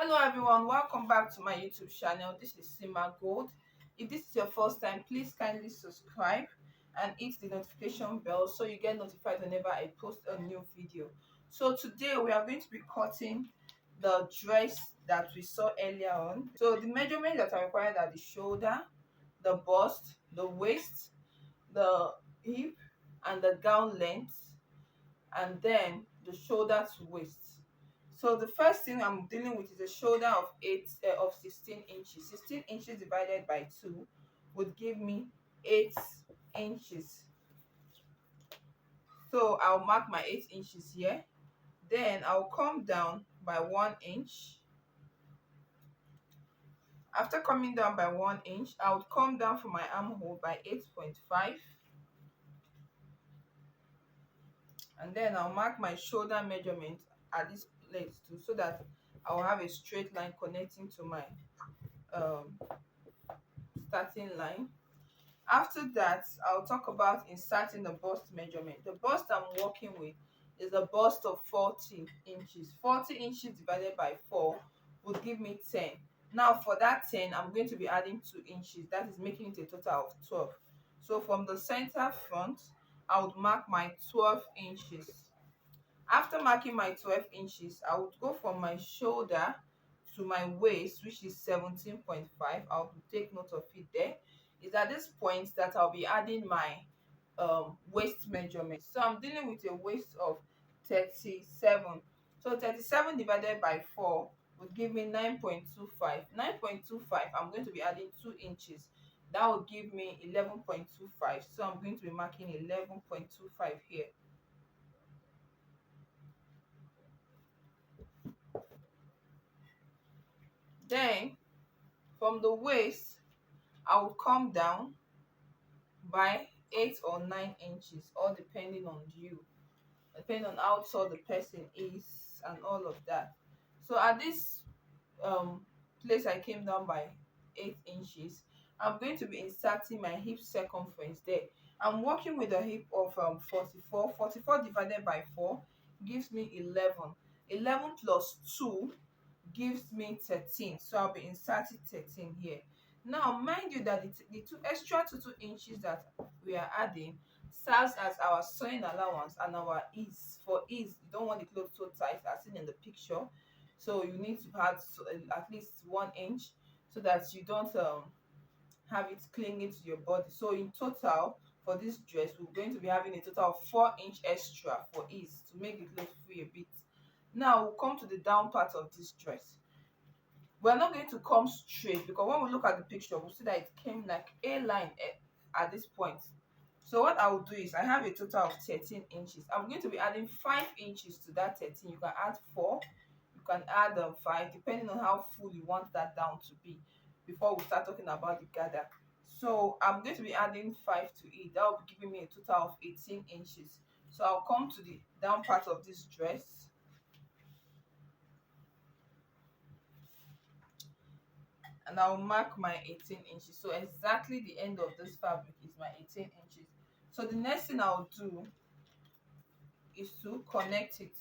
Hello everyone, welcome back to my YouTube channel. This is Sima Gold. If this is your first time, please kindly subscribe and hit the notification bell so you get notified whenever I post a new video. So today we are going to be cutting the dress that we saw earlier on. So the measurements that are required are the shoulder, the bust, the waist, the hip and the gown length, and then the shoulder to waist. So the first thing I'm dealing with is a shoulder of 16 inches. 16 inches divided by 2 would give me 8 inches. So I'll mark my 8 inches here. Then I'll come down by 1 inch. After coming down by 1 inch, I would come down from my armhole by 8.5. And then I'll mark my shoulder measurement at this place too, so that I will have a straight line connecting to my um, starting line. After that, I'll talk about inserting the bust measurement. The bust I'm working with is a bust of 40 inches. 40 inches divided by 4 would give me 10. Now for that 10, I'm going to be adding 2 inches. That is making it a total of 12. So from the center front, I would mark my 12 inches. After marking my 12 inches, I would go from my shoulder to my waist, which is 17.5. I'll take note of it there. It's at this point that I'll be adding my waist measurement. So I'm dealing with a waist of 37. So 37 divided by 4 would give me 9.25. 9.25, I'm going to be adding 2 inches. That will give me 11.25. So I'm going to be marking 11.25 here. Then from the waist, I will come down by 8 or 9 inches, all depending on you, depending on how tall the person is and all of that. So at this place I came down by 8 inches, I'm going to be inserting my hip circumference there. I'm working with a hip of 44. 44 divided by 4 gives me 11. 11 plus 2 gives me 13. So I'll be inserting 13 here. Now mind you that the two extra 2 inches that we are adding serves as our sewing allowance and our ease. For ease, you don't want the clothes so tight as seen in the picture, so you need to add at least 1 inch so that you don't have it clinging to your body. So in total for this dress, we're going to be having a total of 4 inch extra for ease to make the clothes free a bit. Now we'll come to the down part of this dress. We're not going to come straight, because when we look at the picture, we'll see that it came like a line at this point. So what I will do is, I have a total of 13 inches. I'm going to be adding 5 inches to that 13. You can add 4, you can add 5, depending on how full you want that down to be before we start talking about the gather. So I'm going to be adding 5 to it. That will be giving me a total of 18 inches. So I'll come to the down part of this dress, and I'll mark my 18 inches. So exactly the end of this fabric is my 18 inches. So the next thing I'll do is to connect it.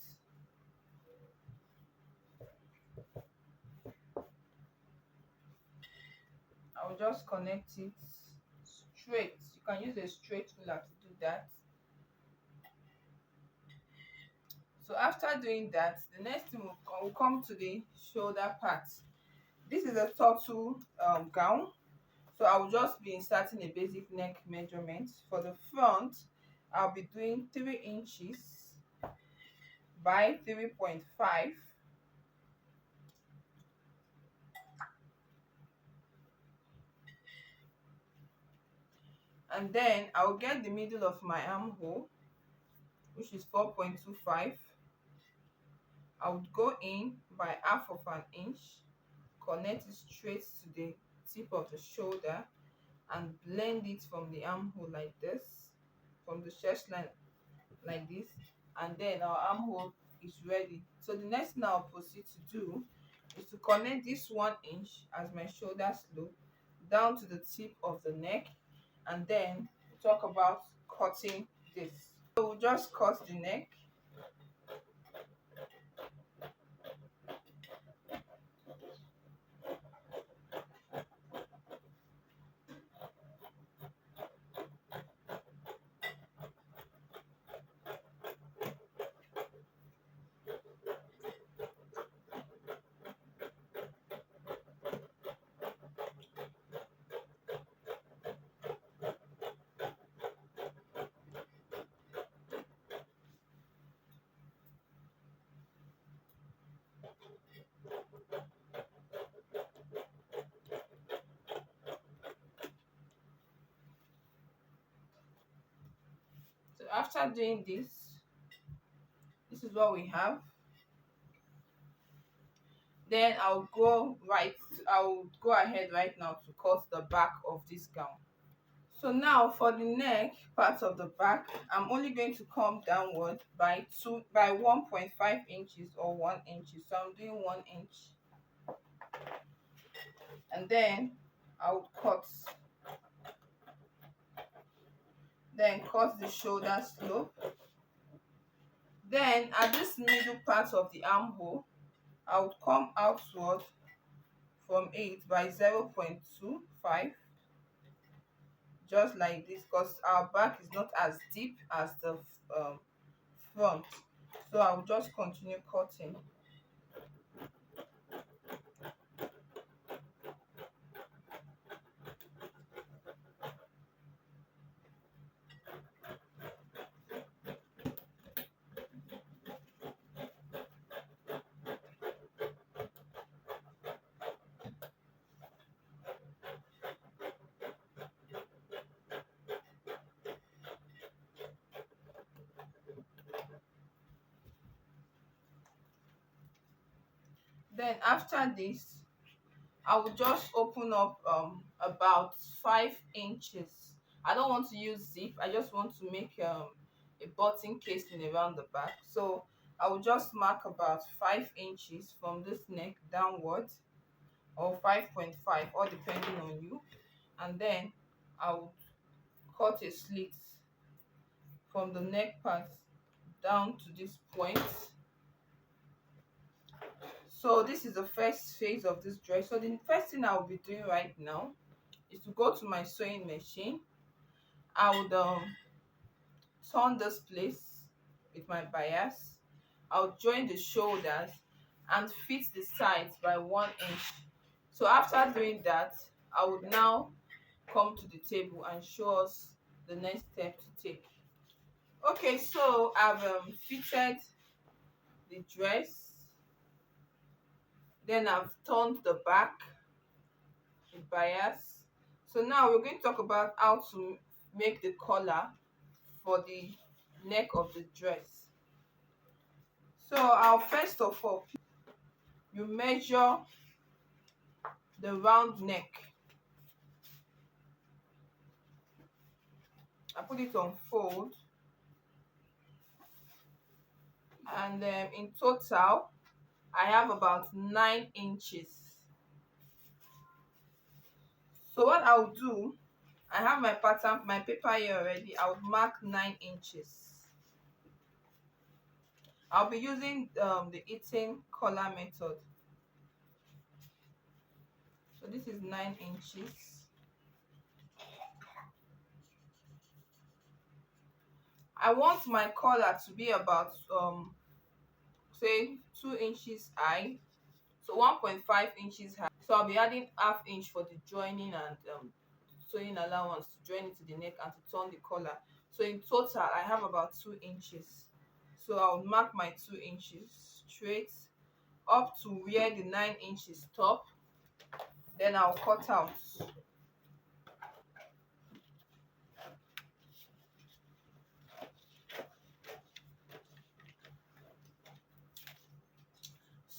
I'll just connect it straight. You can use a straight ruler to do that. So after doing that, the next thing will come to the shoulder part. This is a turtle gown. So I will just be inserting a basic neck measurement. For the front, I'll be doing 3 inches by 3.5. And then I'll get the middle of my armhole, which is 4.25. I would go in by half of an inch, connect it straight to the tip of the shoulder, and blend it from the armhole like this, from the chest line like this, and then our armhole is ready. So the next thing I'll proceed to do is to connect this 1 inch as my shoulder slope down to the tip of the neck, and then talk about cutting this. So we'll just cut the neck. after doing this is what we have. Then I'll go ahead right now to cut the back of this gown. So now for the neck part of the back, I'm only going to come downward by 1.5 inches or 1 inch. So I'm doing 1 inch, and then I'll cut the shoulder slope. Then at this middle part of the armhole, I would come outward from it by 0.25, just like this, because our back is not as deep as the front. So I'll just continue cutting. Then after this, I will just open up about 5 inches. I don't want to use zip, I just want to make a button casing around the back. So I will just mark about 5 inches from this neck downwards, or 5.5, all depending on you. And then I will cut a slit from the neck part down to this point. So this is the first phase of this dress. So the first thing I will be doing right now is to go to my sewing machine. I would turn this place with my bias. I'll join the shoulders and fit the sides by 1 inch. So after doing that, I would now come to the table and show us the next step to take. Okay, so I've fitted the dress, then I've turned the back with bias. So now we're going to talk about how to make the collar for the neck of the dress. So I'll first of all, you measure the round neck. I put it on fold, and in total I have about 9 inches. So what I'll do, I have my pattern, my paper here already. I'll mark 9 inches. I'll be using the eating collar method. So this is 9 inches. I want my collar to be about say 2 inches high, so 1.5 inches high. So I'll be adding half inch for the joining and sewing allowance to join it to the neck and to turn the collar. So in total I have about 2 inches. So I'll mark my 2 inches straight up to where the 9 inches stop. Then I'll cut out.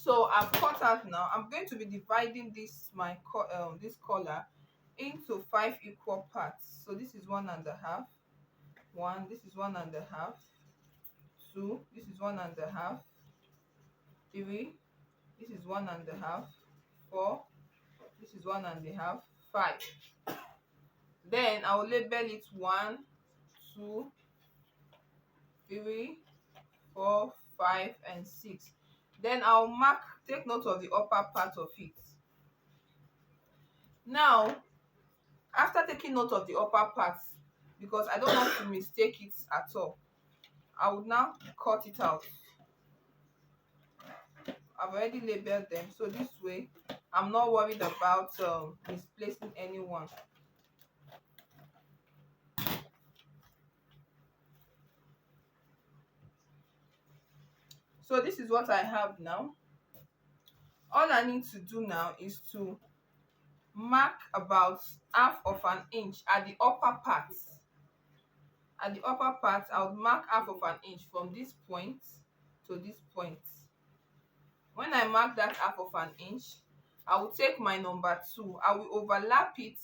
So I've cut out now. I'm going to be dividing this this collar into 5 equal parts. So this is 1.5. 1, this is 1.5. 2, this is 1.5. 3, this is 1.5. 4, this is 1.5. 5. Then I will label it 1, 2, 3, 4, 5, and 6. Then I'll take note of the upper part of it. Now, after taking note of the upper part, because I don't want to mistake it at all, I will now cut it out. I've already labeled them, so this way I'm not worried about misplacing anyone. So this is what I have now. All I need to do now is to mark about half of an inch at the upper part, at the upper part I would mark half of an inch from this point to this point. When I mark that half of an inch, I will take my number 2, I will overlap it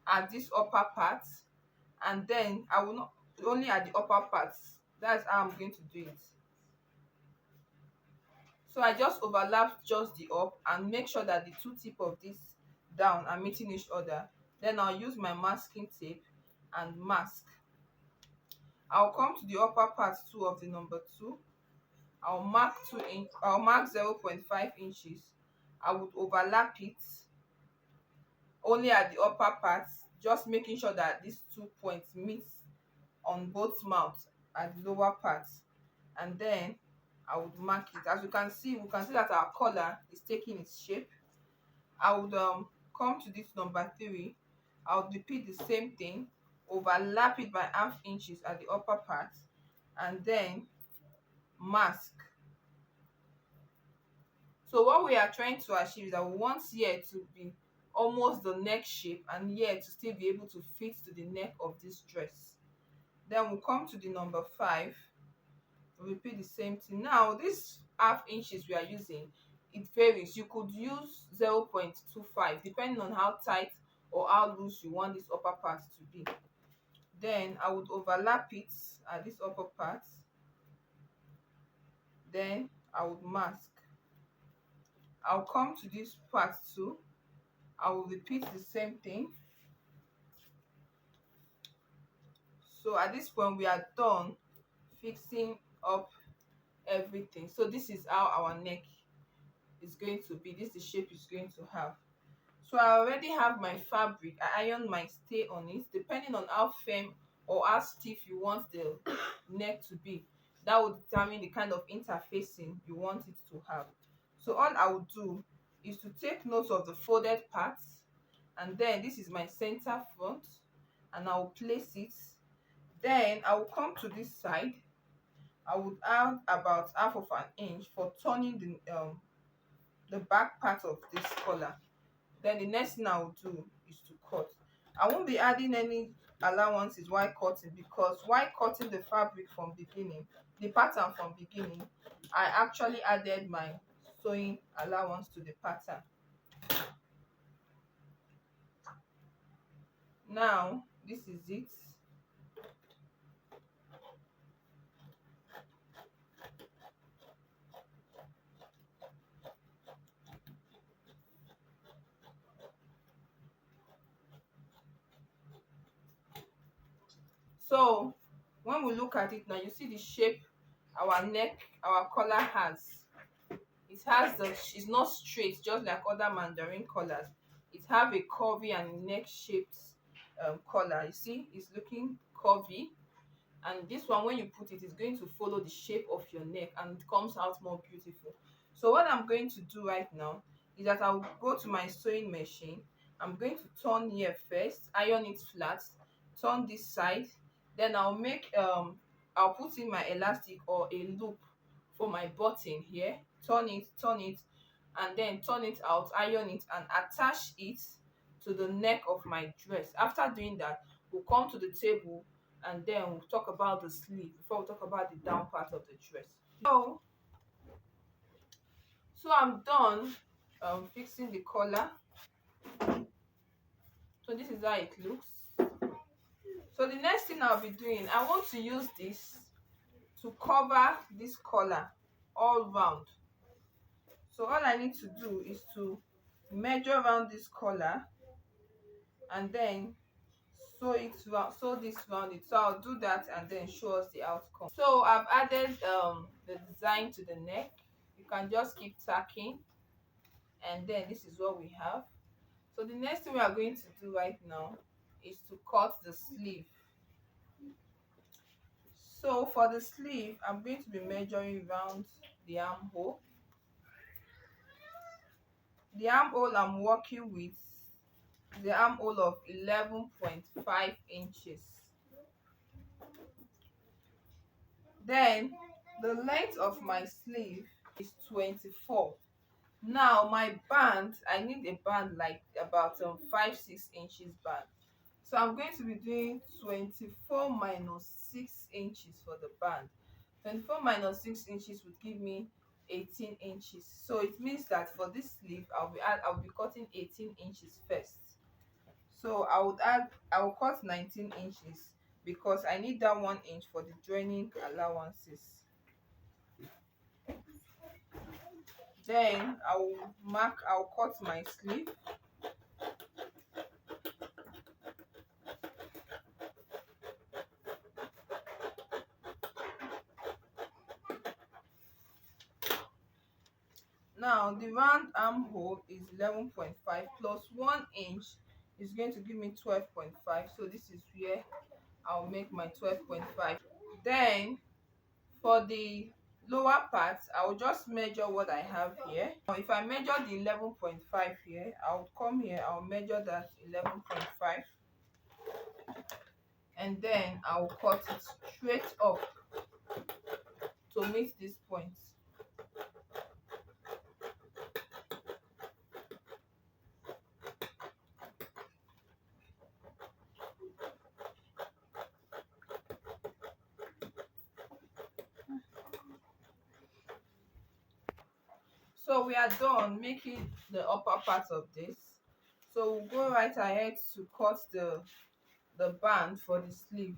at this upper part, and then I will not only at the upper part. That's how I'm going to do it. So I just overlap just the up and make sure that the two tip of this down are meeting each other. Then I'll use my masking tape and mask. I'll come to the upper part too of the number 2. I'll mark 0.5 inches. I would overlap it only at the upper part, just making sure that these 2 points meet on both mouths at the lower part. And then I would mark it. As you can see, we can see that our collar is taking its shape. I would come to this number 3. I would repeat the same thing, overlap it by half inches at the upper part, and then mask. So what we are trying to achieve is that we want here to be almost the neck shape, and here to still be able to fit to the neck of this dress. Then we'll come to the number 5. Repeat the same thing. Now this half inches we are using, it varies. You could use 0.25 depending on how tight or how loose you want this upper part to be. Then I would overlap it at this upper part, then I would mask. I'll come to this part too. I will repeat the same thing. So at this point we are done fixing up everything. So this is how our neck is going to be. This is the shape it's going to have. So I already have my fabric. I ironed my stay on it. Depending on how firm or how stiff you want the neck to be, that will determine the kind of interfacing you want it to have. So all I will do is to take note of the folded parts, and then this is my center front, and I will place it. Then I will come to this side. I would add about half of an inch for turning the back part of this collar. Then the next thing I will do is to cut. I won't be adding any allowances while cutting, because while cutting the fabric from beginning, the pattern from beginning, I actually added my sewing allowance to the pattern. Now this is it. So when we look at it now, you see the shape our neck, our collar has. It's not straight just like other mandarin collars. It have a curvy and neck shaped collar. You see, it's looking curvy, and this one, when you put it, is going to follow the shape of your neck and it comes out more beautiful. So what I'm going to do right now is that I'll go to my sewing machine. I'm going to turn here first, iron it flat, turn this side, then I'll put in my elastic or a loop for my button here, turn it, and then turn it out, iron it, and attach it to the neck of my dress. After doing that, we'll come to the table and then we'll talk about the sleeve before we talk about the down part of the dress. So I'm done fixing the collar. So this is how it looks. So the next thing I'll be doing, I want to use this to cover this collar all round. So all I need to do is to measure around this collar and then sew this round it. So I'll do that and then show us the outcome. So I've added the design to the neck. You can just keep tacking, and then this is what we have. So the next thing we are going to do right now is to cut the sleeve. So for the sleeve, I'm going to be measuring around the armhole. The armhole I'm working with is the armhole of 11.5 inches. Then the length of my sleeve is 24. Now my band, I need a band like about 5-6 inches band. So I'm going to be doing 24 minus 6 inches for the band. 24 minus 6 inches would give me 18 inches. So it means that for this sleeve I'll be cutting 18 inches first. So I will cut 19 inches because I need that 1 inch for the joining allowances. Then I'll cut my sleeve. Now the round armhole is 11.5 plus 1 inch is going to give me 12.5. So this is where I'll make my 12.5. Then for the lower part, I'll just measure what I have here. Now if I measure the 11.5 here, I'll come here, I'll measure that 11.5, and then I'll cut it straight up to meet this point. So we are done making the upper part of this. So we'll go right ahead to cut the band for the sleeve.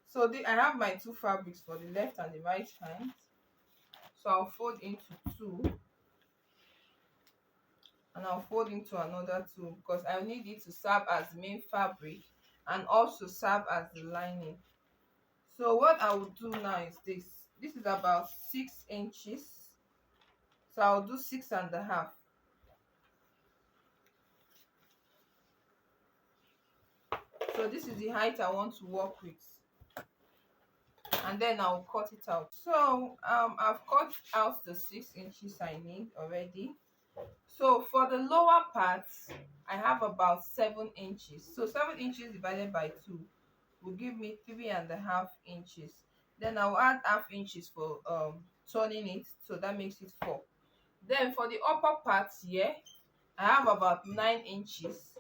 So I have my two fabrics for the left and the right hand. So I'll fold into two, and I'll fold into another two because I need it to serve as the main fabric and also serve as the lining. So what I will do now is this. This is about 6 inches. So I'll do 6.5. So this is the height I want to work with, and then I'll cut it out. So I've cut out the 6 inches I need already. So for the lower part, I have about 7 inches. So 7 inches divided by 2 will give me 3.5 inches. Then I'll add half inches for turning it, so that makes it 4. Then for the upper part here, I have about 9 inches.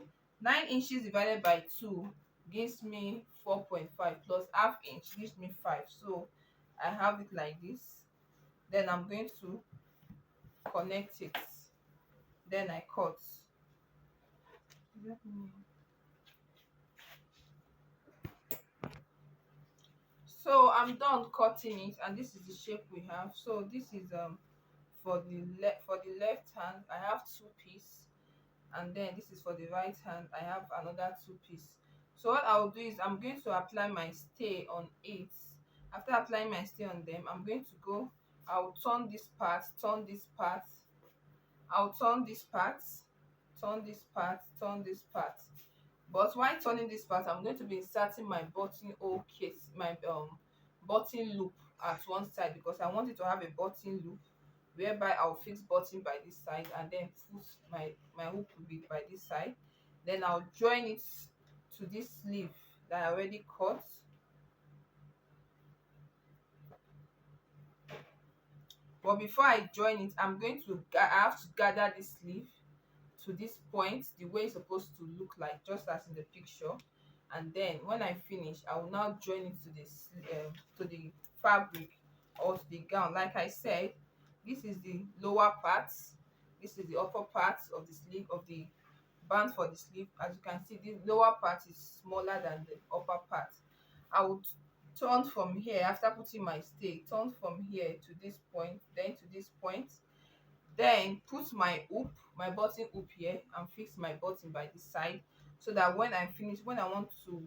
9 inches divided by 2 gives me 4.5 plus half inch gives me 5. So I have it like this. Then I'm going to connect it. Then I cut. So I'm done cutting it, and this is the shape we have. So this is for the left hand I have 2 pieces, and then this is for the right hand I have another 2 pieces. So what I'll do is I'm going to apply my stay on it. After applying my stay on them, I'm going to go, I'll turn this part, turn this part, I'll turn this part, turn this part, turn this part. But while turning this part, I'm going to be inserting my buttonhole case, my button loop at one side, because I want it to have a button loop whereby I'll fix button by this side, and then put my hook will be by this side. Then I'll join it to this sleeve that I already cut. But before I join it, I have to gather this sleeve to this point the way it's supposed to look like, just as in the picture. And then when I finish, I will now join it to the fabric or to the gown. Like I said, this is the lower part, this is the upper part of the sleeve, of the band for the sleeve. As you can see, the lower part is smaller than the upper part. I would turn from here after putting my stay, turn from here to this point, then to this point, then put my hoop, my button hoop here, and fix my button by the side, so that when I finish, when I want to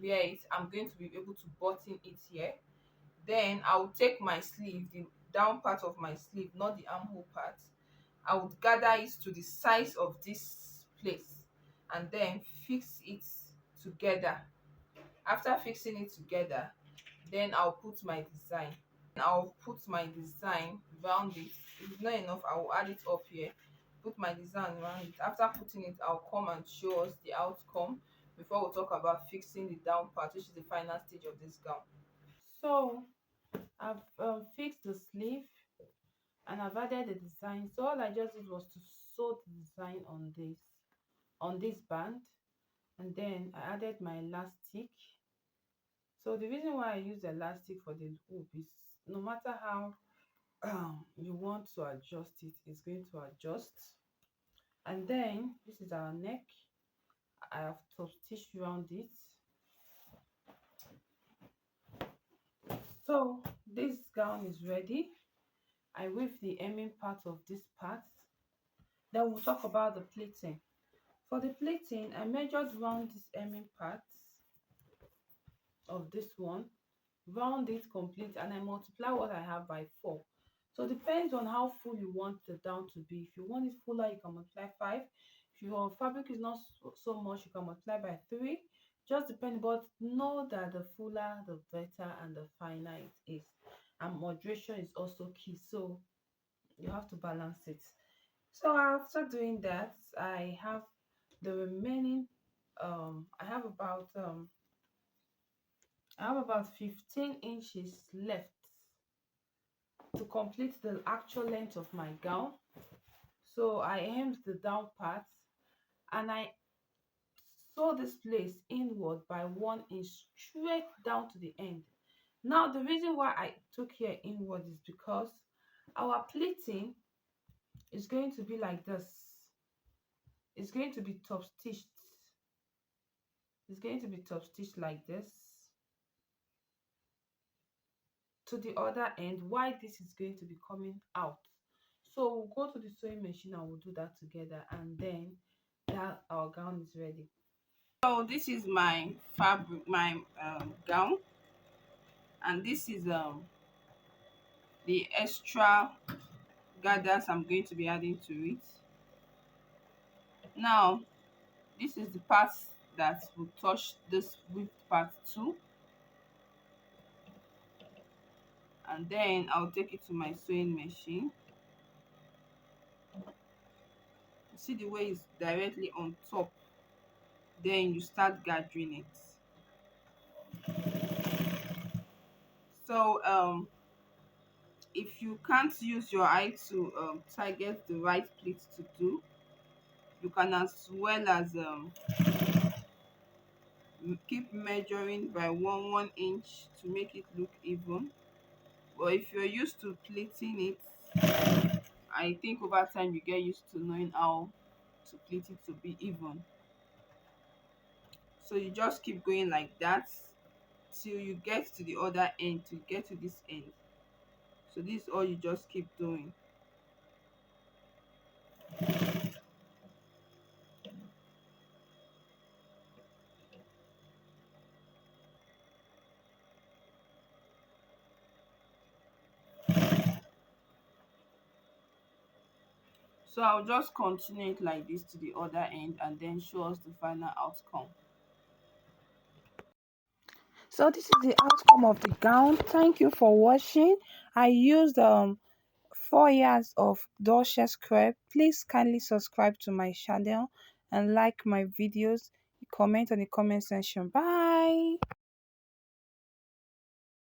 wear it, I'm going to be able to button it here. Then I will take my sleeve, the down part of my sleeve, not the armhole part, I would gather it to the size of this place, and then fix it together. After fixing it together, then I'll put my design. I'll put my design around it. If it's not enough, I will add it up here, put my design around it. After putting it, I'll come and show us the outcome before we talk about fixing the down part, which is the final stage of this gown. So I've fixed the sleeve, and I've added the design. So all I just did was to sew the design on this band. and then I added my elastic. So the reason why I use elastic for the hoop is no matter how you want to adjust it, it's going to adjust. And then this is our neck. I have top stitch around it. So this gown is ready. I weave the hemming part of this part. Then we'll talk about the pleating. For the pleating, I measured round this hemming part of this one, round it complete, and I multiply what I have by 4. So it depends on how full you want the down to be. If you want it fuller, you can multiply 5. If your fabric is not so much, you can multiply by 3. Just depend, but know that the fuller the better and the finer it is. And moderation is also key, so you have to balance it. So after doing that, I have the remaining I have about 15 inches left to complete the actual length of my gown. So I hemmed the down part and I sew this place inward by 1 inch straight down to the end. Now the reason why I took here inward is because our pleating is going to be like this. It's going to be top stitched. It's going to be top stitched like this to the other end, while this is going to be coming out. So we'll go to the sewing machine and we'll do that together, and then that our gown is ready. So this is my fabric, my gown, and this is the extra gathers I'm going to be adding to it. Now this is the part that will touch this width part too, and then I'll take it to my sewing machine. You see the way it's directly on top, then you start gathering it. So if you can't use your eye to target the right pleat to do, you can as well as keep measuring by 1 inch to make it look even. But if you're used to pleating it, I think over time you get used to knowing how to pleat it to be even. So you just keep going like that till you get to the other end, to get to this end. So this is all you just keep doing. So I'll just continue it like this to the other end and then show us the final outcome. So this is the outcome of the gown. Thank you for watching. I used 4 yards of Dolce crepe. Please kindly subscribe to my channel and like my videos. Comment on the comment section. Bye.